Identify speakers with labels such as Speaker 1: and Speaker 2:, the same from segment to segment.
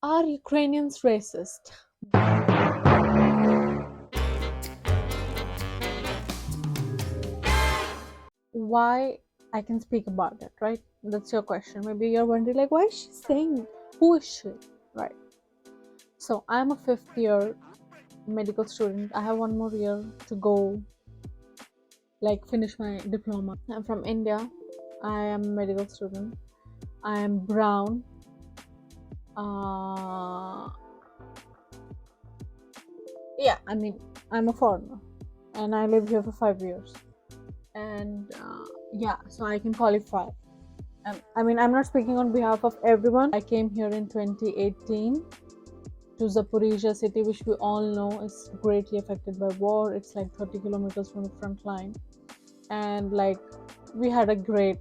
Speaker 1: Are Ukrainians racist? Why I can speak about it, right? That's your question. Maybe you're wondering, like, why is she saying? Who is she? Right. So I'm a fifth year medical student. I have one more year to go, like, finish my diploma. I'm from India. I am a medical student. I am brown. Uh, yeah, I mean, I'm a foreigner and I live here for 5 years. And yeah, so I can qualify. I mean, I'm not speaking on behalf of everyone. I came here in 2018 to Zaporizhia city, which we all know is greatly affected by war. It's like 30 kilometers from the front line. And like, we had a great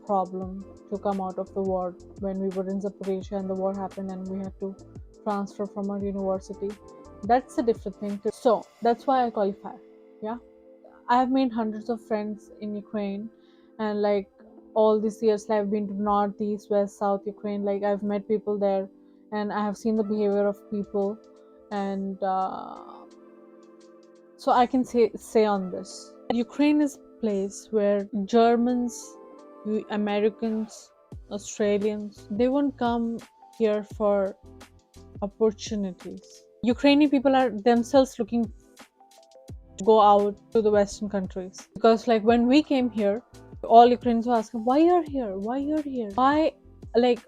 Speaker 1: problem to come out of the war when we were in Zaporizhia and the war happened and we had to transfer from our university. That's a different thing too. So that's why I qualify. Yeah. I have made hundreds of friends in Ukraine, and like all these years, I've been to North, East, West, South Ukraine. Like I've met people there, and I have seen the behavior of people, and so I can say on this, Ukraine is a place where Germans, Americans, Australians, they won't come here for opportunities. Ukrainian people are themselves looking to go out to the Western countries because, like, when we came here, all Ukrainians were asking, "Why you're here? Why you're here? Why?" Like,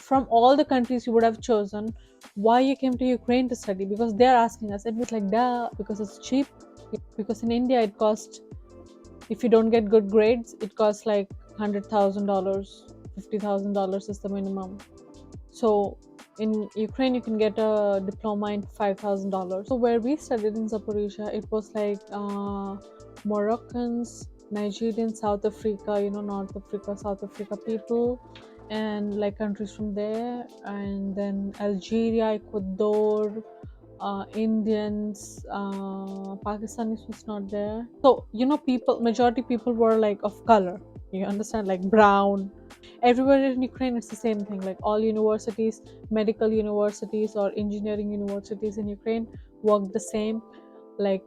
Speaker 1: from all the countries you would have chosen, why you came to Ukraine to study? Because they're asking us, and it's like, duh, because it's cheap. Because in India, it costs, if you don't get good grades, it costs like $100,000, $50,000 is the minimum. So in Ukraine, you can get a diploma in $5,000. So where we studied in Zaporizhia, it was like Moroccans, Nigerians, South Africa, North Africa, South Africa people, and like countries from there, and then Algeria, Ecuador, Indians, Pakistanis was not there. So people, majority people were like of color. You understand, like brown. Everywhere in Ukraine, it's the same thing. Like all universities, medical universities or engineering universities in Ukraine work the same. Like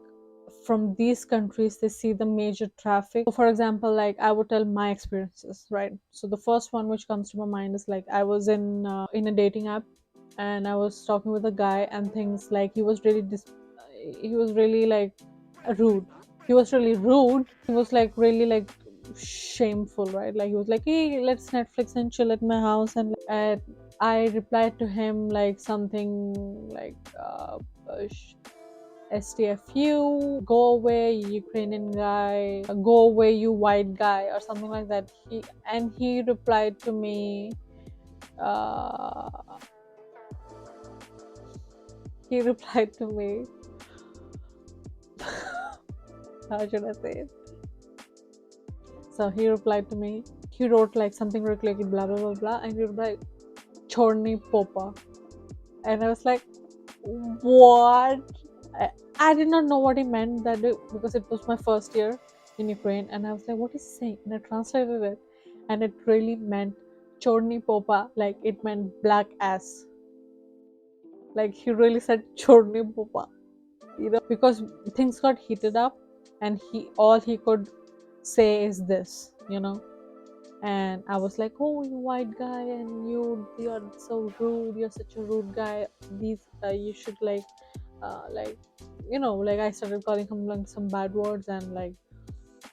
Speaker 1: from these countries, they see the major traffic. So for example, like I would tell my experiences, right? So the first one which comes to my mind is like I was in a dating app, and I was talking with a guy, and things like he was really like rude. He was really rude. He was like really like shameful, right? Like he was like, "Hey, let's Netflix and chill at my house," and I replied to him like something like STFU, go away, you Ukrainian guy, go away, you white guy, or something like that. He replied to me. Uh, he replied to me. How should I say it? So he replied to me. He wrote like something like blah blah blah blah, and he replied, "Chorni popa," and I was like, "What?" I, I did not know what he meant that day because it was my first year in Ukraine, and I was like, "What is he saying?" And I translated it, and it really meant "Chorni popa," like it meant black ass. Like he really said "Chorni popa," because things got heated up, and all he could say is this. And I was like, "Oh, you white guy, and you're so rude. You're such a rude guy. You should like like I started calling him like some bad words, and like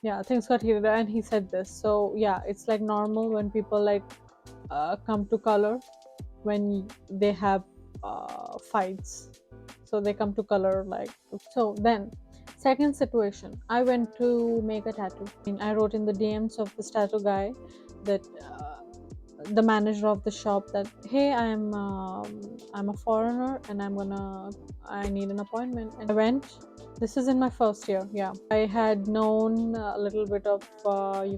Speaker 1: yeah, things got heated up, and he said this. So yeah, it's like normal when people like come to color when they have fights. So they come to color like so. Then second situation, I went to make a tattoo. I wrote in the DMs of this tattoo guy that the manager of the shop that, "Hey, I'm a foreigner, and I need an appointment." And I went. This is in my first year. Yeah, I had known a little bit of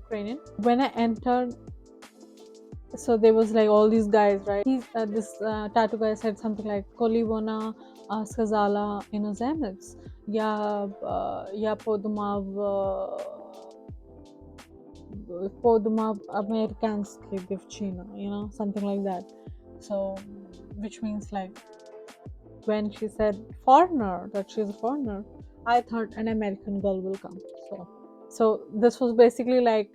Speaker 1: Ukrainian. When I entered, so there was like all these guys, right? This tattoo guy said something like "Kolivona skazala inozemets." Я подумав американська дівчина, something like that. So which means like when she said foreigner, that she's a foreigner, I thought an American girl will come. So this was basically like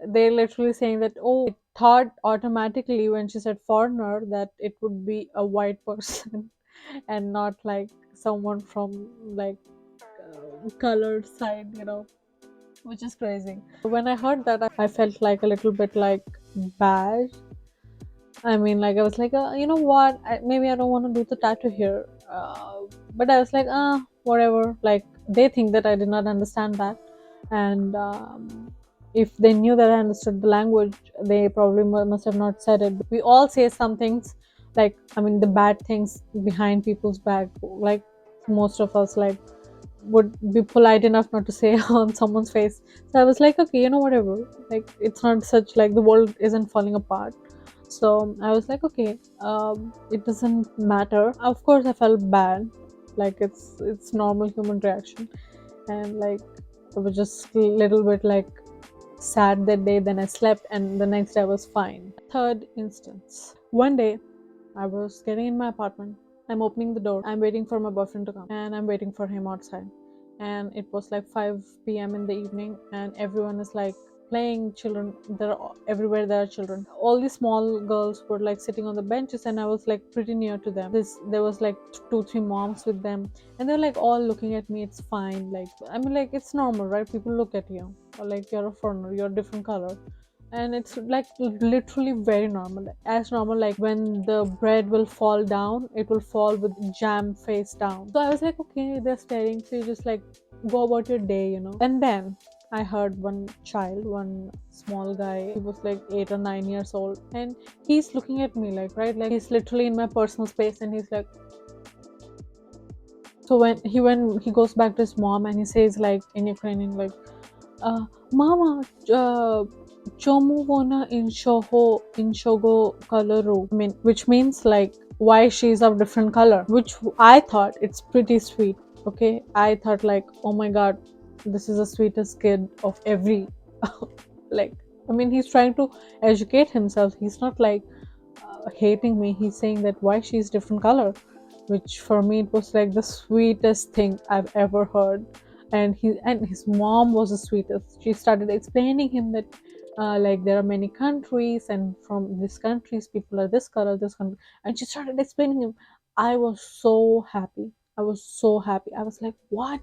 Speaker 1: they literally saying that, oh, I thought automatically when she said foreigner that it would be a white person and not like someone from like colored side, which is crazy. When I heard that, I felt like a little bit like bad. I mean, like I was like, you know what? Maybe I don't want to do the tattoo here. But I was like, whatever. Like they think that I did not understand that, and if they knew that I understood the language, they probably must have not said it. We all say some things, like I mean, the bad things behind people's back. Like most of us, like would be polite enough not to say on someone's face. So I was like, okay, whatever. Like it's not such like the world isn't falling apart. So I was like, okay, it doesn't matter. Of course, I felt bad. Like it's normal human reaction, and like I was just a little bit like sad that day. Then I slept, and the next day I was fine. Third instance. One day, I was getting in my apartment. I'm opening the door. I'm waiting for my boyfriend to come, and I'm waiting for him outside. And it was like 5 p.m. in the evening, and everyone is like playing. Children, everywhere there are children. All these small girls were like sitting on the benches, and I was like pretty near to them. There was like two, three moms with them, and they're like all looking at me. It's fine. Like I mean, like it's normal, right? People look at you, or like you're a foreigner, you're a different color, and it's like literally very normal, as normal like when the bread will fall down, it will fall with jam face down. So I was like, okay, they're staring, so you just like go about your day. And then I heard one small guy, he was like 8 or 9 years old, and he's looking at me like, right, like he's literally in my personal space, and he's like, so when he goes back to his mom and he says like in Ukrainian like, mama, chomu wona inshogo coloru. I mean, which means like why she's of different color. Which I thought it's pretty sweet. Okay, I thought like, oh my god, this is the sweetest kid of every. Like, I mean, he's trying to educate himself. He's not like hating me. He's saying that why she's different color, which for me it was like the sweetest thing I've ever heard. And his mom was the sweetest. She started explaining him that like there are many countries, and from these countries people are this color, this country, and she started explaining him. I was so happy. I was so happy. I was like, what?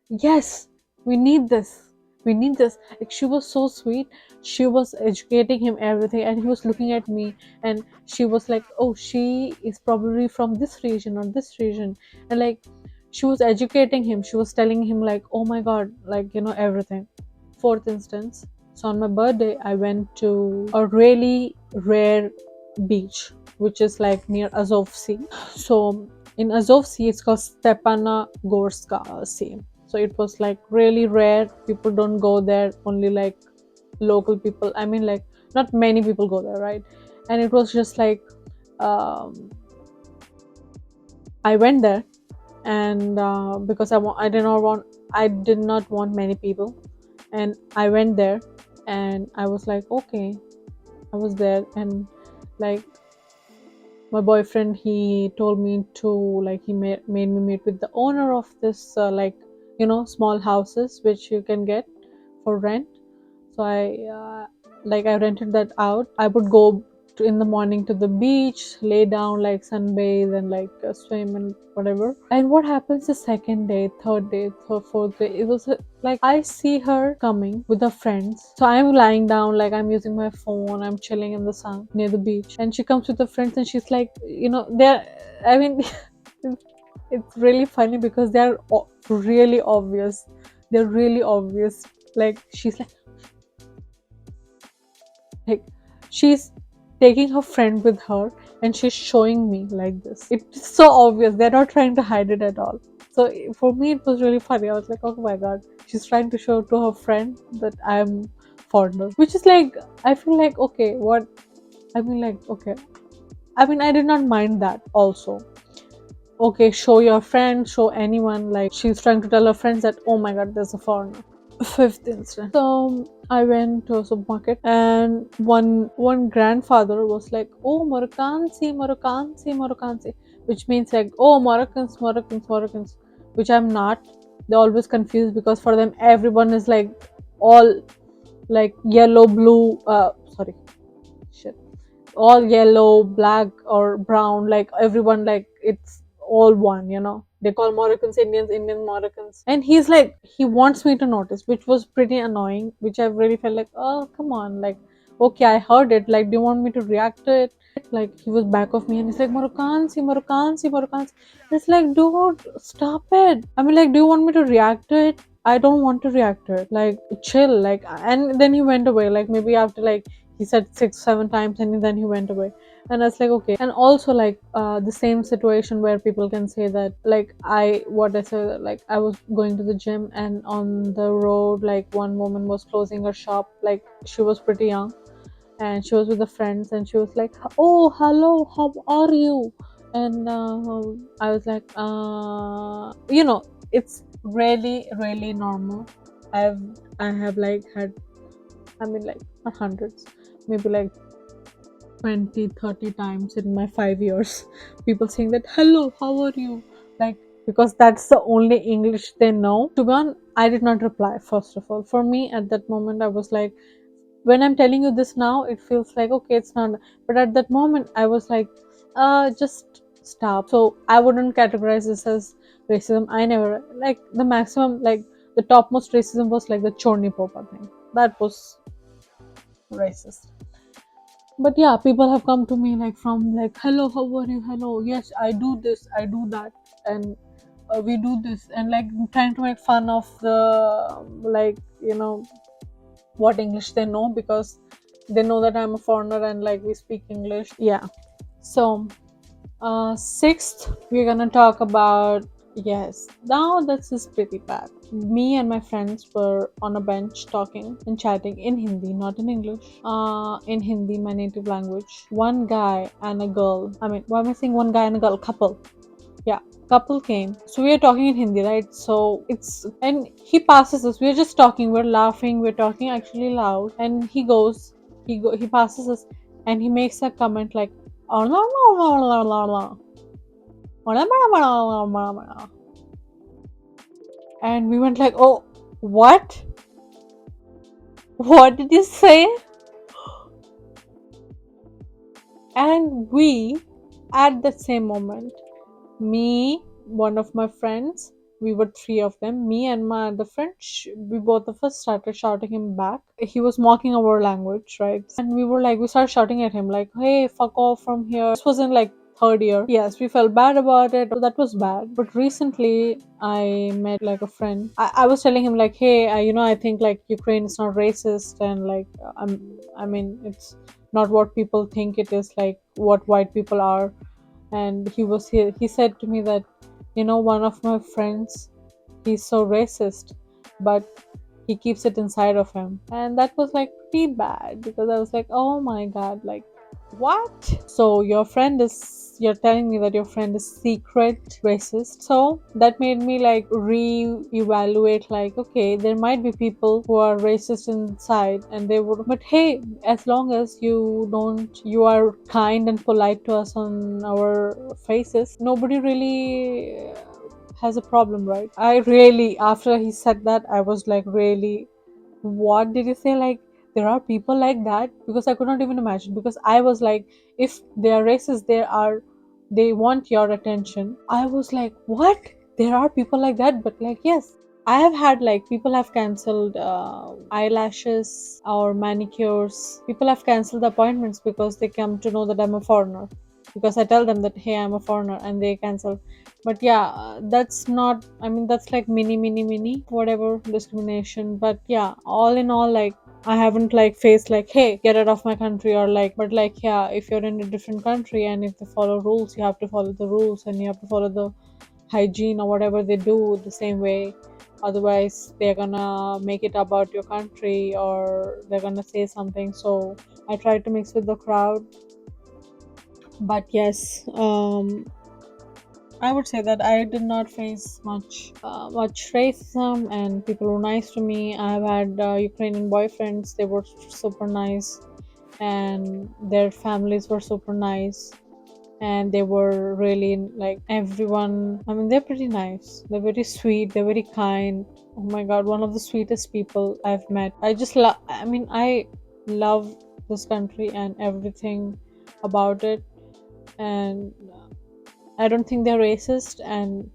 Speaker 1: Yes, we need this. We need this. Like she was so sweet. She was educating him everything, and he was looking at me, and she was like, oh, she is probably from this region or this region, and like she was educating him. She was telling him like, oh my god, like everything. Fourth instance. So on my birthday, I went to a really rare beach, which is like near Azov Sea. So in Azov Sea, it's called Stepana Gorska Sea. So it was like really rare. People don't go there. Only like local people. I mean, like not many people go there, right? And it was just like I went there, and because I did not want many people, and I went there, and I was like, okay, I was there, and like my boyfriend, he told me to like made me meet with the owner of this like small houses which you can get for rent. So I rented that out. I would go in the morning to the beach, lay down, like sunbathe and like swim and whatever. And what happens the second day, third day, fourth day, it was like I see her coming with her friends. So I'm lying down, like I'm using my phone, I'm chilling in the sun near the beach, and she comes with her friends, and she's like, they're, I mean, it's really funny because they're really obvious. They're really obvious. Like she's like she's taking her friend with her, and she's showing me like this. It's so obvious. They're not trying to hide it at all. So for me, it was really funny. I was like, oh my god, she's trying to show to her friend that I'm foreigner, which is like, I feel like, okay, what? I mean, like, okay. I mean, I did not mind that also. Okay, show your friend, show anyone. Like she's trying to tell her friends that, oh my god, there's a foreigner. Fifth incident. So I went to a supermarket, and one grandfather was like, "Oh, Moroccansi, Moroccansi, Moroccansi," which means like, "Oh, Moroccans, Moroccans, Moroccans," which I'm not. They're always confused because for them everyone is like all like yellow, blue. Sorry, shit, all yellow, black, or brown. Like everyone, like it's all one. They call Moroccans Indians, Indian Moroccans, and he's like he wants me to notice, which was pretty annoying. Which I really felt like, oh come on, like okay, I heard it. Like, do you want me to react to it? Like he was back of me and he's like Moroccansi, Moroccansi, Moroccansi. It's like, dude, stop it. I mean, like, do you want me to react to it? I don't want to react to it. Like, chill. Like, and then he went away. Like, maybe after like he said 6 7 times and then he went away. And I was like, okay. And also like the same situation where people can say that, like, what I said, like I was going to the gym and on the road, like one woman was closing her shop. Like she was pretty young and she was with the friends and she was like, oh hello, how are you? And I was like, it's really really normal. I have like had, I mean, like not hundreds, maybe like 20, 30 times in my 5 years, people saying that, hello, how are you? Like, because that's the only English they know. To be honest, I did not reply, first of all. For me, at that moment, I was like, when I'm telling you this now, it feels like, okay, it's not. But at that moment, I was like, just stop. So I wouldn't categorize this as racism. I never, like, the maximum, like, the topmost racism was like the Chorni Popa thing. That was racist. But yeah, people have come to me like from like, hello, how are you? Hello, yes, I do this, I do that, and we do this, and like trying to make fun of the, like, what English they know, because they know that I'm a foreigner and like we speak English. Yeah. So sixth, we're gonna talk about, yes, now this is pretty bad. Me and my friends were on a bench talking and chatting in Hindi, not in English. In Hindi, my native language. One guy and a girl. I mean, why am I saying one guy and a girl? Couple. Yeah, couple came. So we are talking in Hindi, right? So it's, and he passes us. We're just talking. We're laughing. We're talking actually loud. And he passes us, and he makes a comment like, and we went like, oh, what? What did you say? And we, at the same moment, me, one of my friends, we were three of them, me and my other friend, we both of us started shouting him back. He was mocking our language, right? And we started shouting at him like, hey, fuck off from here. This was in like third year. Yes, we felt bad about it. That was bad. But recently I met like a friend. I was telling him like, hey, I think like Ukraine is not racist, and like I mean, it's not what people think it is, like what white people are. And he said to me that, one of my friends, he's so racist, but he keeps it inside of him. And that was like pretty bad, because I was like, oh my god, like, what? So you're telling me that your friend is secret racist. So that made me like re-evaluate, like, okay, there might be people who are racist inside, and they would, but hey, as long as you are kind and polite to us on our faces, nobody really has a problem, right? I really, after he said that, I was like, really, what did you say? Like, there are people like that? Because I could not even imagine, because I was like, if they are racist, they want your attention. I was like, what? There are people like that? But like, yes, I have had like, people have cancelled eyelashes or manicures. People have cancelled the appointments because they come to know that I'm a foreigner, because I tell them that, hey, I'm a foreigner, and they cancel. But yeah, that's not, I mean, that's like mini whatever discrimination. But yeah, all in all, like, I haven't like faced like, hey, get out of my country, or like, but like, yeah, if you're in a different country and if they follow rules, you have to follow the rules, and you have to follow the hygiene or whatever they do the same way. Otherwise they're gonna make it about your country, or they're gonna say something. So I try to mix with the crowd. But yes, I would say that I did not face much racism, and people were nice to me. I've had Ukrainian boyfriends; they were super nice, and their families were super nice, and they were really like everyone. I mean, they're pretty nice. They're very sweet. They're very kind. Oh my God, one of the sweetest people I've met. I just love. I mean, I love this country and everything about it, and I don't think they're racist, and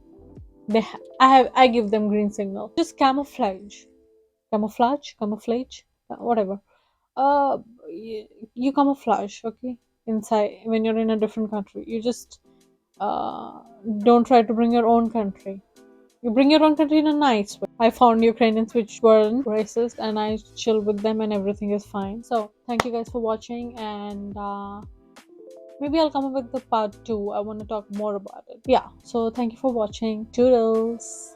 Speaker 1: I give them green signal. Just camouflage, whatever. Uh, you camouflage, okay? Inside when you're in a different country, you just uh don't try to bring your own country. You bring your own country in a nice way. I found Ukrainians which weren't racist, and I chill with them, and everything is fine. So thank you guys for watching, and maybe I'll come up with the part 2. I want to talk more about it. Yeah, so thank you for watching. Toodles.